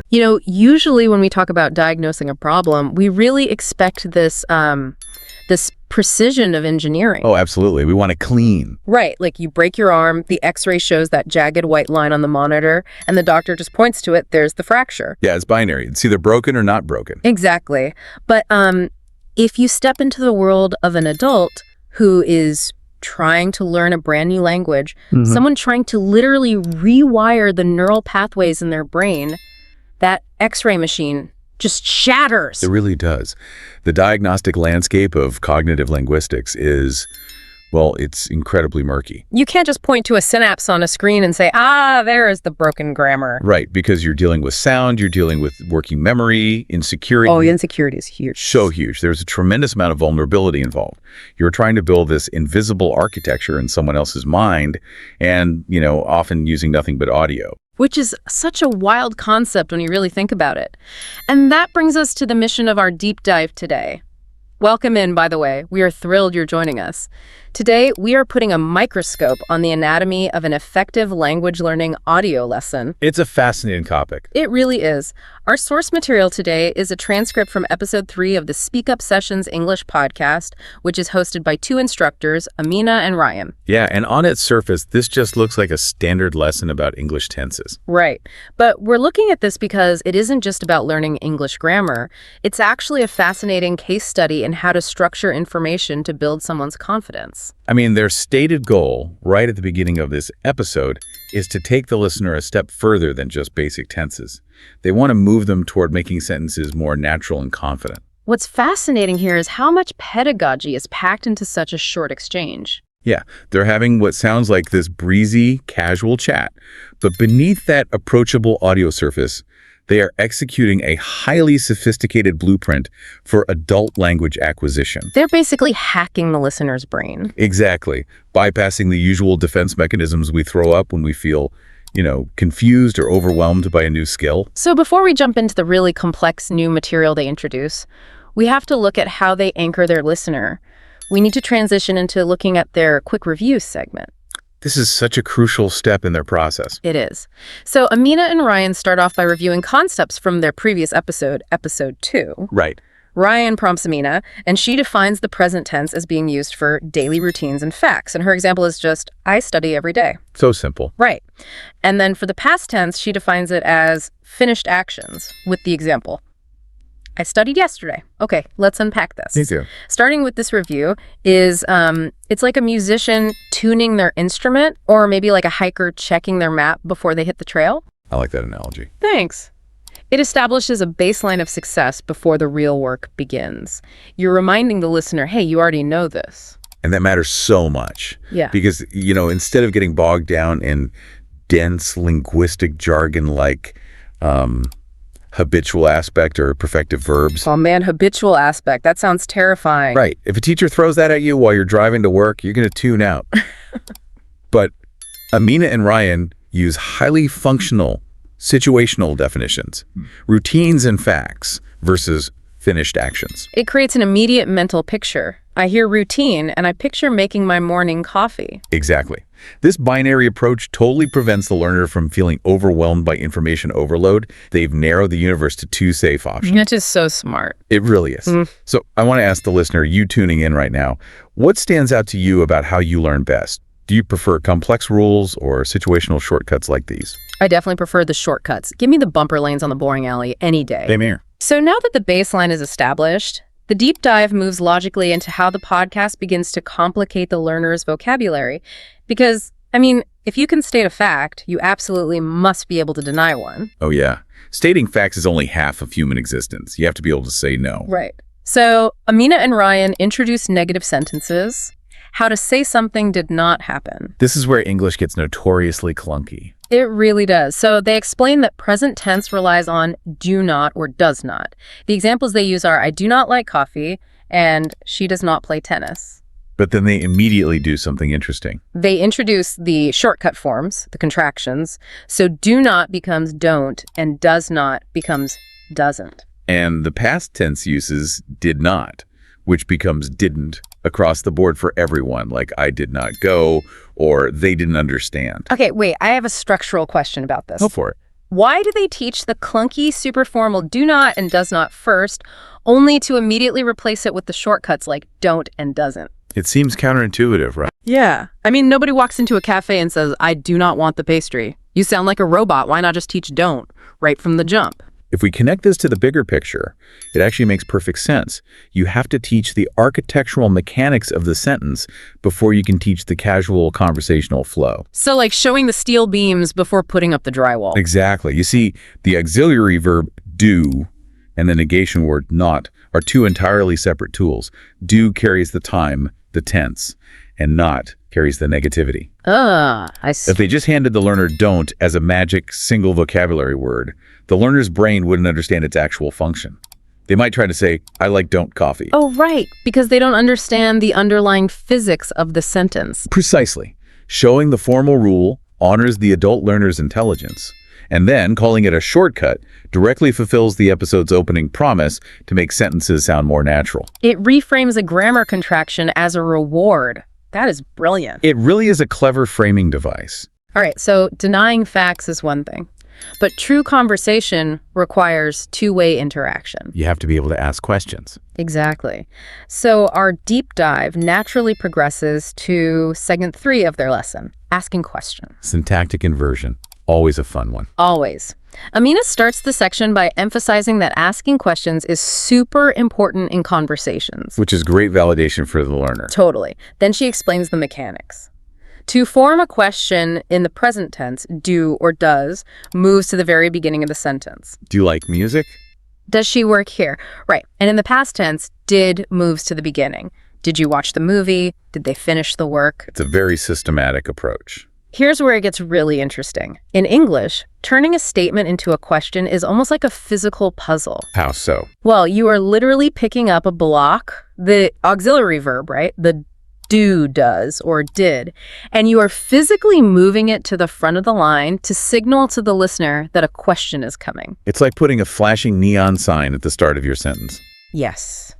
Usually when we talk about diagnosing a problem, we really expect this precision of engineering. Oh, absolutely. We want it clean. Right. Like you break your arm, the x-ray shows that jagged white line on the monitor, and the doctor just points to it, there's the fracture. Yeah, it's binary. It's either broken or not broken. Exactly. But if you step into the world of an adult who is trying to learn a brand new language, someone trying to literally rewire the neural pathways in their brain, that x-ray machine just shatters. It really does. The diagnostic landscape of cognitive linguistics is, well, it's incredibly murky. You can't just point to a synapse on a screen and say, there is the broken grammar. Right, because you're dealing with sound, you're dealing with working memory, insecurity. Oh, insecurity is huge. So huge. There's a tremendous amount of vulnerability involved. You're trying to build this invisible architecture in someone else's mind and, often using nothing but audio. Which is such a wild concept when you really think about it. And that brings us to the mission of our deep dive today. Welcome in, by the way. We are thrilled you're joining us. Today, we are putting a microscope on the anatomy of an effective language learning audio lesson. It's a fascinating topic. It really is. Our source material today is a transcript from episode 3 of the SpeakUp Sessions English Podcast, which is hosted by 2 instructors, Amina and Ryan. Yeah, and on its surface, this just looks like a standard lesson about English tenses. Right. But we're looking at this because it isn't just about learning English grammar. It's actually a fascinating case study in how to structure information to build someone's confidence. I mean, their stated goal, right at the beginning of this episode, is to take the listener a step further than just basic tenses. They want to move them toward making sentences more natural and confident. What's fascinating here is how much pedagogy is packed into such a short exchange. Yeah, they're having what sounds like this breezy, casual chat, but beneath that approachable audio surface, they are executing a highly sophisticated blueprint for adult language acquisition. They're basically hacking the listener's brain. Exactly. Bypassing the usual defense mechanisms we throw up when we feel, confused or overwhelmed by a new skill. So before we jump into the really complex new material they introduce, we have to look at how they anchor their listener. We need to transition into looking at their quick review segment. This is such a crucial step in their process. It is. So Amina and Ryan start off by reviewing concepts from their previous episode, episode 2. Right. Ryan prompts Amina, and she defines the present tense as being used for daily routines and facts. And her example is just, I study every day. So simple. Right. And then for the past tense, she defines it as finished actions with the example. I studied yesterday. Okay, let's unpack this. Me too. Starting with this review is, it's like a musician tuning their instrument, or maybe like a hiker checking their map before they hit the trail. I like that analogy. Thanks. It establishes a baseline of success before the real work begins. You're reminding the listener, hey, you already know this. And that matters so much. Yeah. Because, instead of getting bogged down in dense linguistic jargon like habitual aspect or perfective verbs. Oh man, habitual aspect. That sounds terrifying. Right. If a teacher throws that at you while you're driving to work, you're going to tune out. But Amina and Ryan use highly functional, situational definitions, routines and facts versus finished actions. It creates an immediate mental picture. I hear routine and I picture making my morning coffee. Exactly. This binary approach totally prevents the learner from feeling overwhelmed by information overload. They've narrowed the universe to 2 safe options. That's just so smart. It really is. So I want to ask the listener, you tuning in right now, what stands out to you about how you learn best? Do you prefer complex rules or situational shortcuts like these? I definitely prefer the shortcuts. Give me the bumper lanes on the boring alley any day. Same here. So now that the baseline is established, the deep dive moves logically into how the podcast begins to complicate the learner's vocabulary. Because, if you can state a fact, you absolutely must be able to deny one. Oh, yeah. Stating facts is only half of human existence. You have to be able to say no. Right. So Amina and Ryan introduce negative sentences. How to say something did not happen. This is where English gets notoriously clunky. It really does. So they explain that present tense relies on do not or does not. The examples they use are I do not like coffee and she does not play tennis. But then they immediately do something interesting. They introduce the shortcut forms, the contractions. So do not becomes don't and does not becomes doesn't. And the past tense uses did not, which becomes didn't across the board for everyone, like I did not go or they didn't understand. Okay, wait, I have a structural question about this. Go for it. Why do they teach the clunky, super formal do not and does not first, only to immediately replace it with the shortcuts like don't and doesn't? It seems counterintuitive, right? Yeah. I mean, nobody walks into a cafe and says, I do not want the pastry. You sound like a robot. Why not just teach don't right from the jump? If we connect this to the bigger picture, it actually makes perfect sense. You have to teach the architectural mechanics of the sentence before you can teach the casual conversational flow. So like showing the steel beams before putting up the drywall. Exactly. You see, the auxiliary verb do and the negation word not are two entirely separate tools. Do carries the time, the tense, and not carries the negativity. I see. If they just handed the learner don't as a magic single vocabulary word, the learner's brain wouldn't understand its actual function. They might try to say, I like don't coffee. Oh, right, because they don't understand the underlying physics of the sentence. Precisely. Showing the formal rule honors the adult learner's intelligence, and then calling it a shortcut directly fulfills the episode's opening promise to make sentences sound more natural. It reframes a grammar contraction as a reward. That is brilliant. It really is a clever framing device. All right, so denying facts is one thing, but true conversation requires two-way interaction. You have to be able to ask questions. Exactly. So our deep dive naturally progresses to segment 3 of their lesson, asking questions. Syntactic inversion, always a fun one. Always. Amina starts the section by emphasizing that asking questions is super important in conversations. Which is great validation for the learner. Totally. Then she explains the mechanics. To form a question in the present tense, do or does, moves to the very beginning of the sentence. Do you like music? Does she work here? Right. And in the past tense, did moves to the beginning. Did you watch the movie? Did they finish the work? It's a very systematic approach. Here's where it gets really interesting. In English, turning a statement into a question is almost like a physical puzzle. How so? Well, you are literally picking up a block, the auxiliary verb, right? The do, does, or did, and you are physically moving it to the front of the line to signal to the listener that a question is coming. It's like putting a flashing neon sign at the start of your sentence. Yes.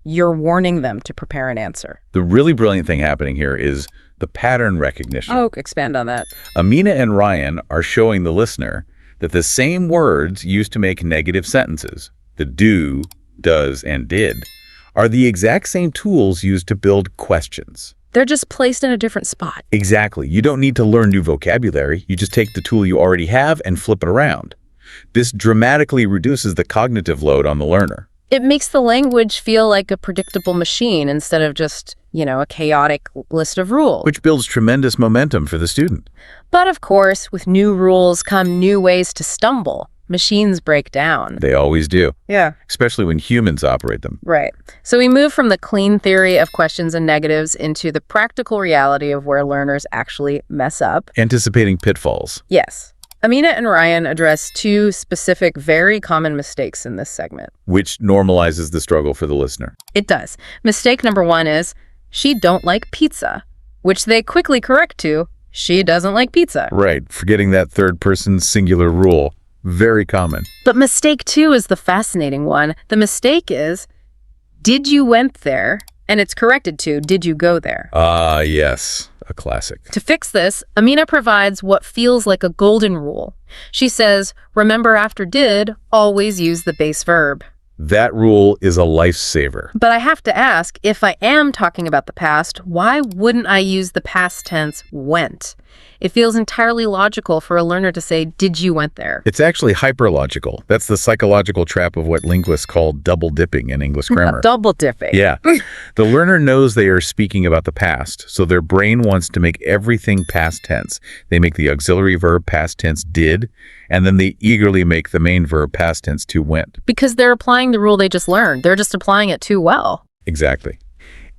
You're warning them to prepare an answer. The really brilliant thing happening here is the pattern recognition. Oh, expand on that. Amina and Ryan are showing the listener that the same words used to make negative sentences, the do, does, and did, are the exact same tools used to build questions. They're just placed in a different spot. Exactly. You don't need to learn new vocabulary. You just take the tool you already have and flip it around. This dramatically reduces the cognitive load on the learner. It makes the language feel like a predictable machine instead of just, a chaotic list of rules. Which builds tremendous momentum for the student. But of course, with new rules come new ways to stumble. Machines break down. They always do. Yeah. Especially when humans operate them. Right. So we move from the clean theory of questions and negatives into the practical reality of where learners actually mess up. Anticipating pitfalls. Yes. Amina and Ryan address two specific, very common mistakes in this segment. Which normalizes the struggle for the listener. It does. Mistake number 1 is, she don't like pizza, which they quickly correct to, she doesn't like pizza. Right. Forgetting that third-person singular rule. Very common. But mistake 2 is the fascinating one. The mistake is, did you went there? And it's corrected to, did you go there? Ah, yes. A classic. To fix this, Amina provides what feels like a golden rule. She says, remember after did, always use the base verb. That rule is a lifesaver. But I have to ask, if I am talking about the past, why wouldn't I use the past tense went? It feels entirely logical for a learner to say, did you went there? It's actually hyperlogical. That's the psychological trap of what linguists call double dipping in English grammar. Double dipping. Yeah. The learner knows they are speaking about the past, so their brain wants to make everything past tense. They make the auxiliary verb past tense did, and then they eagerly make the main verb past tense to went. Because they're applying the rule they just learned. They're just applying it too well. Exactly.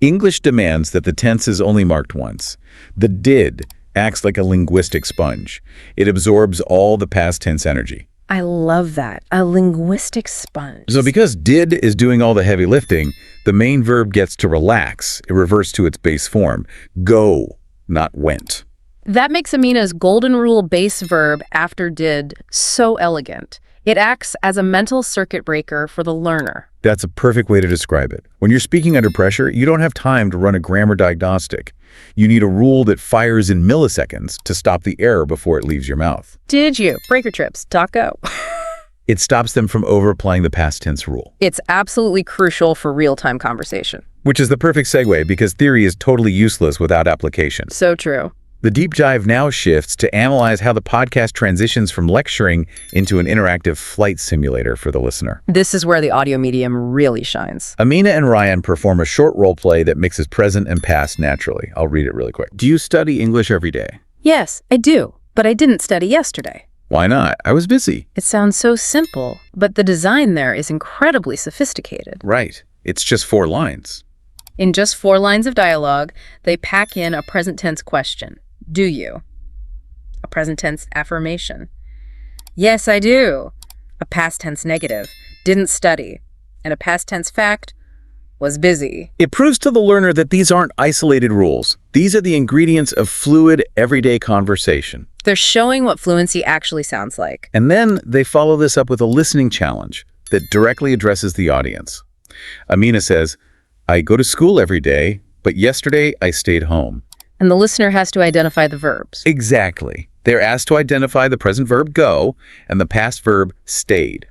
English demands that the tense is only marked once. The did acts like a linguistic sponge. It absorbs all the past tense energy. I love that. A linguistic sponge. So because did is doing all the heavy lifting, the main verb gets to relax. It reverts to its base form. Go, not went. That makes Amina's golden rule base verb after did so elegant. It acts as a mental circuit breaker for the learner. That's a perfect way to describe it. When you're speaking under pressure, you don't have time to run a grammar diagnostic. You need a rule that fires in milliseconds to stop the error before it leaves your mouth. Did you? Breaker trips. .go. It stops them from over-applying the past tense rule. It's absolutely crucial for real-time conversation. Which is the perfect segue because theory is totally useless without application. So true. The deep dive now shifts to analyze how the podcast transitions from lecturing into an interactive flight simulator for the listener. This is where the audio medium really shines. Amina and Ryan perform a short role play that mixes present and past naturally. I'll read it really quick. Do you study English every day? Yes, I do, but I didn't study yesterday. Why not? I was busy. It sounds so simple, but the design there is incredibly sophisticated. Right. It's just 4 lines. In just 4 lines of dialogue, they pack in a present tense question. Do you? A present tense affirmation. Yes, I do. A past tense negative. Didn't study. And a past tense fact. Was busy. It proves to the learner that these aren't isolated rules. These are the ingredients of fluid, everyday conversation. They're showing what fluency actually sounds like. And then they follow this up with a listening challenge that directly addresses the audience. Amina says, I go to school every day, but yesterday I stayed home. And the listener has to identify the verbs. Exactly. They're asked to identify the present verb go and the past verb stayed.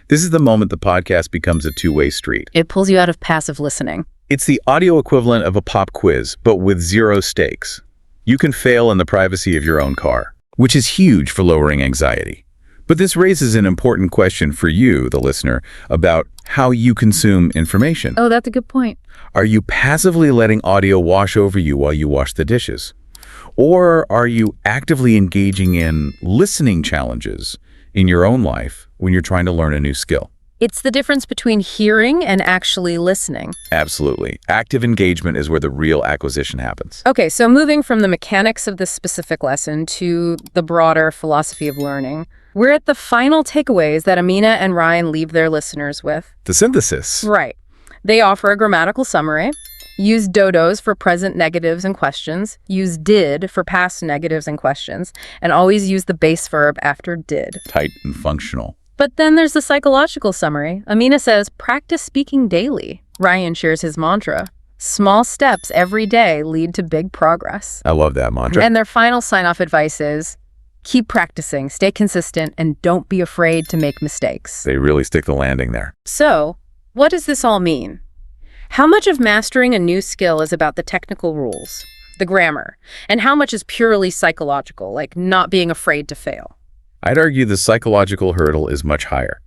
This is the moment the podcast becomes a two-way street. It pulls you out of passive listening. It's the audio equivalent of a pop quiz, but with 0 stakes. You can fail in the privacy of your own car, which is huge for lowering anxiety. But this raises an important question for you, the listener, about how you consume information. Oh, that's a good point. Are you passively letting audio wash over you while you wash the dishes? Or are you actively engaging in listening challenges in your own life when you're trying to learn a new skill? It's the difference between hearing and actually listening. Absolutely. Active engagement is where the real acquisition happens. Okay, so moving from the mechanics of this specific lesson to the broader philosophy of learning, we're at the final takeaways that Amina and Ryan leave their listeners with. The synthesis. Right. They offer a grammatical summary, use dodos for present negatives and questions, use did for past negatives and questions, and always use the base verb after did. Tight and functional. But then there's the psychological summary. Amina says, practice speaking daily. Ryan shares his mantra. Small steps every day lead to big progress. I love that mantra. And their final sign-off advice is, keep practicing, stay consistent, and don't be afraid to make mistakes. They really stick the landing there. So, what does this all mean? How much of mastering a new skill is about the technical rules, the grammar, and how much is purely psychological, like not being afraid to fail? I'd argue the psychological hurdle is much higher.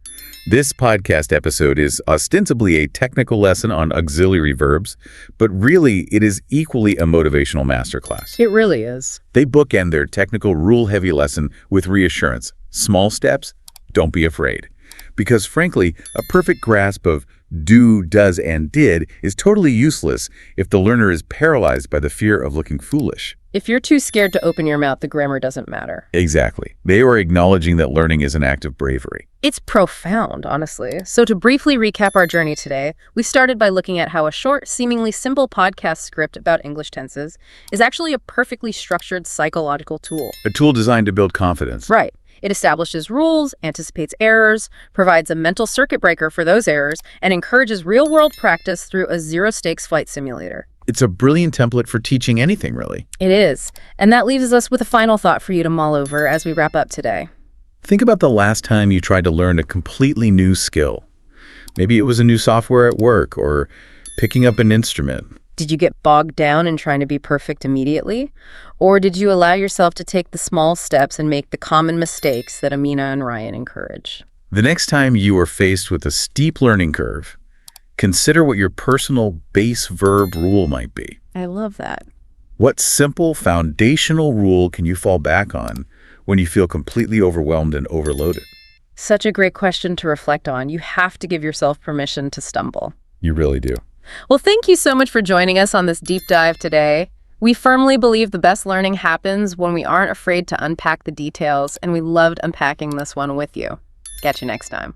This podcast episode is ostensibly a technical lesson on auxiliary verbs, but really it is equally a motivational masterclass. It really is. They bookend their technical rule-heavy lesson with reassurance. Small steps, don't be afraid. Because frankly, a perfect grasp of do, does, and did is totally useless if the learner is paralyzed by the fear of looking foolish. If you're too scared to open your mouth, the grammar doesn't matter. Exactly. They are acknowledging that learning is an act of bravery. It's profound, honestly. So to briefly recap our journey today, we started by looking at how a short, seemingly simple podcast script about English tenses is actually a perfectly structured psychological tool. A tool designed to build confidence. Right. It establishes rules, anticipates errors, provides a mental circuit breaker for those errors, and encourages real-world practice through a zero-stakes flight simulator. It's a brilliant template for teaching anything, really. It is. And that leaves us with a final thought for you to mull over as we wrap up today. Think about the last time you tried to learn a completely new skill. Maybe it was a new software at work or picking up an instrument. Did you get bogged down in trying to be perfect immediately? Or did you allow yourself to take the small steps and make the common mistakes that Amina and Ryan encourage? The next time you are faced with a steep learning curve, consider what your personal base verb rule might be. I love that. What simple foundational rule can you fall back on when you feel completely overwhelmed and overloaded? Such a great question to reflect on. You have to give yourself permission to stumble. You really do. Well, thank you so much for joining us on this deep dive today. We firmly believe the best learning happens when we aren't afraid to unpack the details, and we loved unpacking this one with you. Catch you next time.